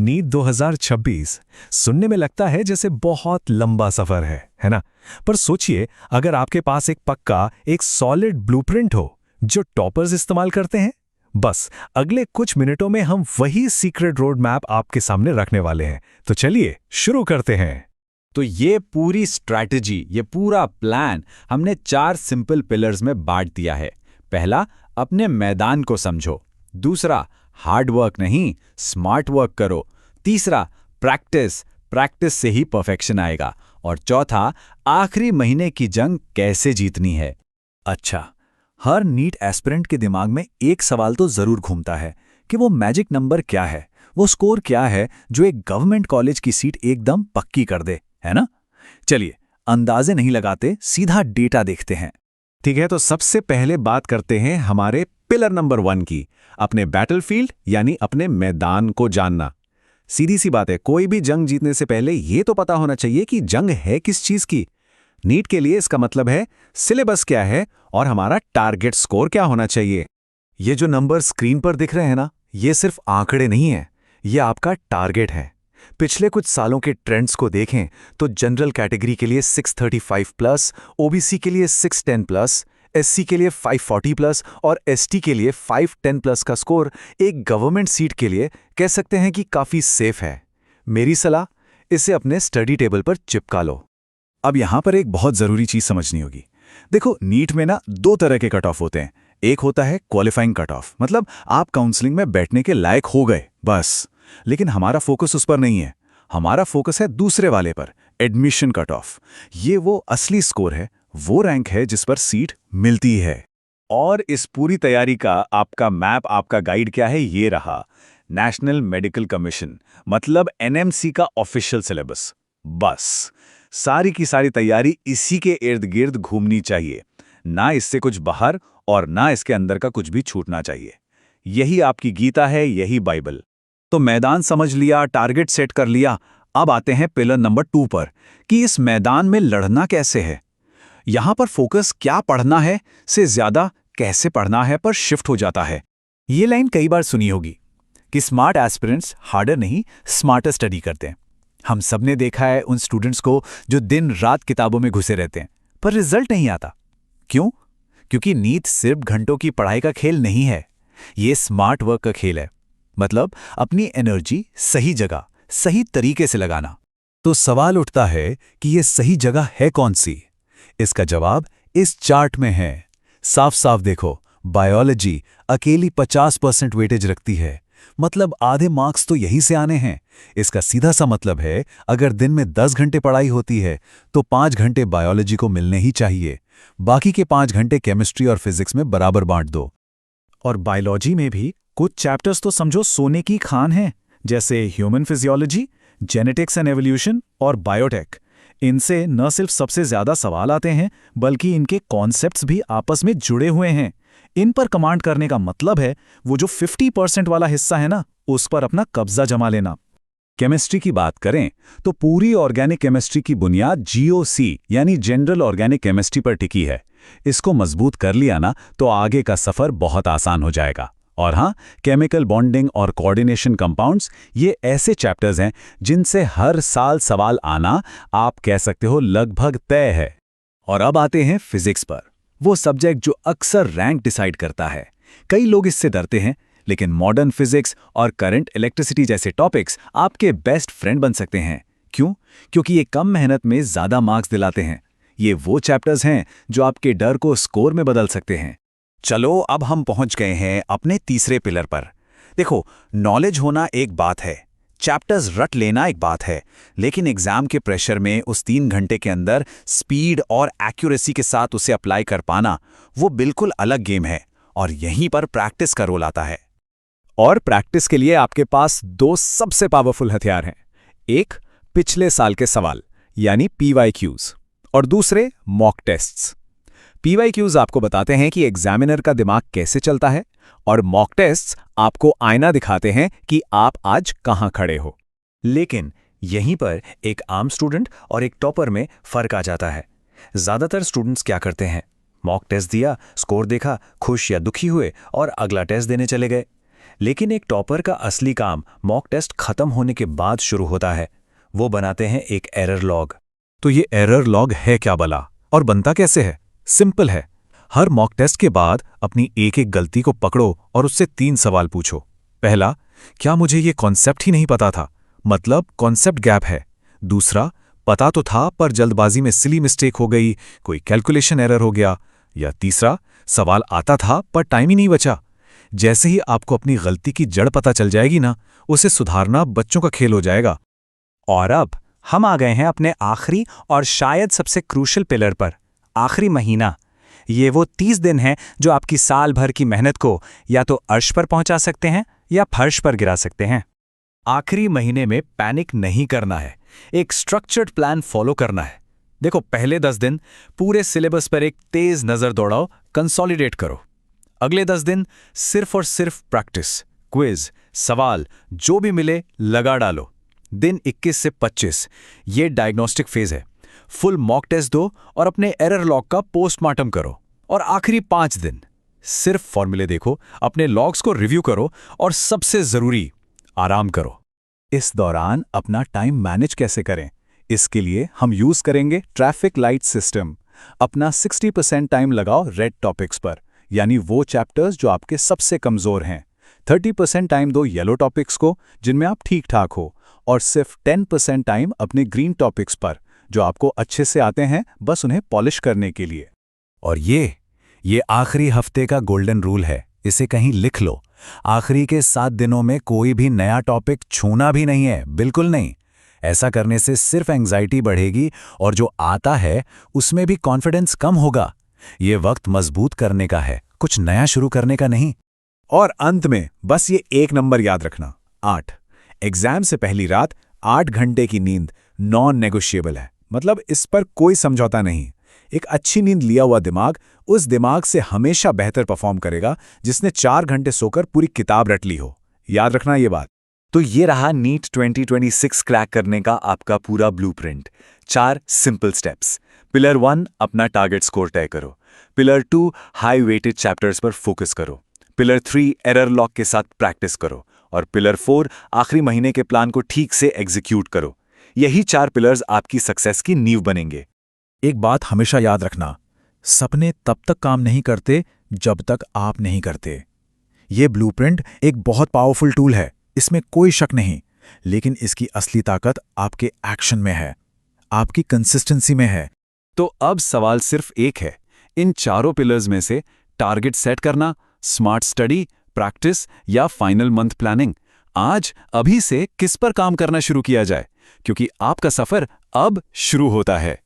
NEET 2026 सुनने में लगता है जैसे बहुत लंबा सफर है ना? पर सोचिए, अगर आपके पास एक पक्का, एक सॉलिड ब्लूप्रिंट हो जो टॉपर्स इस्तेमाल करते हैं। बस अगले कुछ मिनटों में हम वही सीक्रेट रोड मैप आपके सामने रखने वाले हैं। तो चलिए शुरू करते हैं। तो ये पूरी स्ट्रैटेजी, ये पूरा प्लान हमने 4 सिंपल पिलर्स में बांट दिया है। पहला, अपने मैदान को समझो। दूसरा, हार्ड वर्क नहीं, स्मार्ट वर्क करो। तीसरा, प्रैक्टिस, प्रैक्टिस से ही परफेक्शन आएगा। और चौथा, आखिरी महीने की जंग कैसे जीतनी है। अच्छा, हर नीट एस्पिरेंट के दिमाग में एक सवाल तो जरूर घूमता है कि वो मैजिक नंबर क्या है, वो स्कोर क्या है जो एक गवर्नमेंट कॉलेज की सीट एकदम पक्की कर दे, है ना? चलिए, अंदाजे नहीं लगाते, सीधा डेटा देखते हैं। ठीक है, तो सबसे पहले बात करते हैं हमारे पिलर नंबर 1 की, अपने बैटलफील्ड यानी अपने मैदान को जानना। सीधी सी बात है, कोई भी जंग जीतने से पहले ये तो पता होना चाहिए कि जंग है किस चीज की। नीट के लिए इसका मतलब है सिलेबस क्या है और हमारा टारगेट स्कोर क्या होना चाहिए। ये जो नंबर स्क्रीन पर दिख रहे हैं ना, ये सिर्फ आंकड़े नहीं है, ये आपका टारगेट है। पिछले कुछ सालों के ट्रेंड्स को देखें तो जनरल कैटेगरी के लिए 635 प्लस, ओबीसी के लिए 610 प्लस, एससी के लिए 540 प्लस और एसटी के लिए 510 प्लस का स्कोर एक गवर्नमेंट सीट के लिए कह सकते हैं कि काफी सेफ है। मेरी सलाह, इसे अपने स्टडी टेबल पर चिपका लो। अब यहां पर एक बहुत जरूरी चीज समझनी होगी। देखो, नीट में ना 2 तरह के कट ऑफ होते हैं। एक होता है क्वालिफाइंग कट ऑफ, मतलब आप काउंसलिंग में बैठने के लायक हो गए बस। लेकिन हमारा फोकस उस पर नहीं है, हमारा फोकस है दूसरे वाले पर, एडमिशन कट ऑफ। ये वो असली स्कोर है, वो रैंक है जिस पर सीट मिलती है। और इस पूरी तैयारी का आपका मैप, आपका गाइड क्या है? ये रहा, नेशनल मेडिकल कमीशन, मतलब एनएमसी का ऑफिशियल सिलेबस। बस सारी की सारी तैयारी इसी के इर्द गिर्द घूमनी चाहिए, ना इससे कुछ बाहर और ना इसके अंदर का कुछ भी छूटना चाहिए। यही आपकी गीता है, यही बाइबल। तो मैदान समझ लिया, टारगेट सेट कर लिया। अब आते हैं पिलर नंबर 2 पर कि इस मैदान में लड़ना कैसे है। यहां पर फोकस क्या पढ़ना है से ज्यादा कैसे पढ़ना है पर शिफ्ट हो जाता है। ये लाइन कई बार सुनी होगी कि स्मार्ट एस्पिरेंट्स हार्डर नहीं, स्मार्टर स्टडी करते हैं। हम सबने देखा है उन स्टूडेंट्स को जो दिन रात किताबों में घुसे रहते हैं, पर रिजल्ट नहीं आता। क्यों? क्योंकि नीट सिर्फ घंटों की पढ़ाई का खेल नहीं है, ये स्मार्ट वर्क का खेल है। मतलब अपनी एनर्जी सही जगह, सही तरीके से लगाना। तो सवाल उठता है कि ये सही जगह है कौन सी? इसका जवाब इस चार्ट में है। साफ साफ देखो, बायोलॉजी अकेली 50% वेटेज रखती है, मतलब आधे मार्क्स तो यहीं से आने हैं। इसका सीधा सा मतलब है, अगर दिन में 10 घंटे पढ़ाई होती है तो 5 घंटे बायोलॉजी को मिलने ही चाहिए। बाकी के 5 घंटे केमिस्ट्री और फिजिक्स में बराबर बांट दो। और बायोलॉजी में भी कुछ चैप्टर्स तो समझो सोने की खान हैं, जैसे human physiology, genetics and evolution और बायोटेक। इनसे न सिर्फ सबसे ज्यादा सवाल आते हैं, बल्कि इनके कॉन्सेप्ट्स भी आपस में जुड़े हुए हैं। इन पर कमांड करने का मतलब है वो जो 50% वाला हिस्सा है ना, उस पर अपना कब्जा जमा लेना। केमिस्ट्री की बात करें तो पूरी ऑर्गेनिक केमिस्ट्री की बुनियाद जीओसी यानी जनरल ऑर्गेनिक केमिस्ट्री पर टिकी है। इसको मजबूत कर लिया ना तो आगे का सफर बहुत आसान हो जाएगा। और हाँ, केमिकल बॉन्डिंग और कोऑर्डिनेशन कंपाउंड्स, ये ऐसे चैप्टर्स हैं जिनसे हर साल सवाल आना आप कह सकते हो लगभग तय है। और अब आते हैं फिजिक्स पर, वो सब्जेक्ट जो अक्सर रैंक डिसाइड करता है। कई लोग इससे डरते हैं, लेकिन मॉडर्न फिजिक्स और करंट इलेक्ट्रिसिटी जैसे टॉपिक्स आपके बेस्ट फ्रेंड बन सकते हैं। क्यों? क्योंकि ये कम मेहनत में ज्यादा मार्क्स दिलाते हैं। ये वो चैप्टर्स हैं जो आपके डर को स्कोर में बदल सकते हैं। चलो, अब हम पहुंच गए हैं अपने तीसरे पिलर पर। देखो, नॉलेज होना एक बात है, चैप्टर्स रट लेना एक बात है, लेकिन एग्जाम के प्रेशर में उस 3 घंटे के अंदर स्पीड और एक्यूरेसी के साथ उसे अप्लाई कर पाना, वो बिल्कुल अलग गेम है। और यहीं पर प्रैक्टिस का रोल आता है। और प्रैक्टिस के लिए आपके पास 2 सबसे पावरफुल हथियार हैं। एक, पिछले साल के सवाल यानी PYQs, और दूसरे मॉक टेस्ट्स। PYQs आपको बताते हैं कि एग्जामिनर का दिमाग कैसे चलता है, और मॉक टेस्ट्स आपको आईना दिखाते हैं कि आप आज कहां खड़े हो। लेकिन यहीं पर एक आम स्टूडेंट और एक टॉपर में फर्क आ जाता है। ज्यादातर स्टूडेंट्स क्या करते हैं, मॉक टेस्ट दिया, स्कोर देखा, खुश या दुखी हुए और अगला टेस्ट देने चले गए। लेकिन एक टॉपर का असली काम मॉक टेस्ट खत्म होने के बाद शुरू होता है। वो बनाते हैं एक एरर लॉग। तो ये एरर लॉग है क्या भला, और बनता कैसे है? सिंपल है। हर मॉक टेस्ट के बाद अपनी एक एक गलती को पकड़ो और उससे 3 सवाल पूछो। पहला, क्या मुझे ये कॉन्सेप्ट ही नहीं पता था, मतलब कॉन्सेप्ट गैप है। दूसरा, पता तो था पर जल्दबाजी में सिली मिस्टेक हो गई, कोई कैलकुलेशन एरर हो गया। या तीसरा, सवाल आता था पर टाइम ही नहीं बचा। जैसे ही आपको अपनी गलती की जड़ पता चल जाएगी ना, उसे सुधारना बच्चों का खेल हो जाएगा। और अब हम आ गए हैं अपने आखिरी और शायद सबसे क्रूशल पिलर पर, आखिरी महीना। ये वो 30 दिन हैं जो आपकी साल भर की मेहनत को या तो अर्श पर पहुंचा सकते हैं या फर्श पर गिरा सकते हैं। आखिरी महीने में पैनिक नहीं करना है, एक स्ट्रक्चर्ड प्लान फॉलो करना है। देखो, पहले 10 दिन पूरे सिलेबस पर एक तेज नज़र दौड़ाओ, कंसोलिडेट करो। अगले 10 दिन सिर्फ और सिर्फ प्रैक्टिस, क्विज, सवाल जो भी मिले लगा डालो। दिन 21 से 25 ये डायग्नोस्टिक फेज है। फुल मॉक टेस्ट दो और अपने एरर लॉग का पोस्टमार्टम करो। और आखिरी 5 दिन सिर्फ फॉर्मूले देखो, अपने लॉग्स को रिव्यू करो और सबसे जरूरी, आराम करो। इस दौरान अपना टाइम मैनेज कैसे करें? इसके लिए हम यूज करेंगे ट्रैफिक लाइट सिस्टम। अपना 60% टाइम लगाओ रेड टॉपिक्स पर, यानी वो चैप्टर्स जो आपके सबसे कमजोर हैं। 30% टाइम दो येलो टॉपिक्स को, जिनमें आप ठीक ठाक हो, और सिर्फ 10% टाइम अपने ग्रीन टॉपिक्स पर, जो आपको अच्छे से आते हैं, बस उन्हें पॉलिश करने के लिए। और ये आखिरी हफ्ते का गोल्डन रूल है, इसे कहीं लिख लो। आखिरी के 7 दिनों में कोई भी नया टॉपिक छूना भी नहीं है, बिल्कुल नहीं। ऐसा करने से सिर्फ एंग्जाइटी बढ़ेगी और जो आता है उसमें भी कॉन्फिडेंस कम होगा। ये वक्त मजबूत करने का है, कुछ नया शुरू करने का नहीं। और अंत में बस ये एक नंबर याद रखना, 8। एग्जाम से पहली रात 8 घंटे की नींद नॉन नेगोशिएबल है, मतलब इस पर कोई समझौता नहीं। एक अच्छी नींद लिया हुआ दिमाग उस दिमाग से हमेशा बेहतर परफॉर्म करेगा जिसने 4 घंटे सोकर पूरी किताब रट ली हो। याद रखना ये बात। तो ये रहा नीट 2026 क्रैक करने का आपका पूरा ब्लूप्रिंट। 4 simple steps. पिलर 1, अपना टारगेट स्कोर तय करो। पिलर 2, हाई वेटेड चैप्टर्स पर फोकस करो। पिलर 3, एरर लॉग के साथ प्रैक्टिस करो। और पिलर 4, आखिरी महीने के प्लान को ठीक से एग्जीक्यूट करो। यही 4 पिलर्स आपकी सक्सेस की नींव बनेंगे। एक बात हमेशा याद रखना, सपने तब तक काम नहीं करते जब तक आप नहीं करते। ये ब्लूप्रिंट एक बहुत पावरफुल टूल है, इसमें कोई शक नहीं, लेकिन इसकी असली ताकत आपके एक्शन में है, आपकी कंसिस्टेंसी में है। तो अब सवाल सिर्फ एक है, इन 4 पिलर्स में से टारगेट सेट करना, स्मार्ट स्टडी, प्रैक्टिस या फाइनल मंथ प्लानिंग। आज अभी से किस पर काम करना शुरू किया जाए, क्योंकि आपका सफर अब शुरू होता है।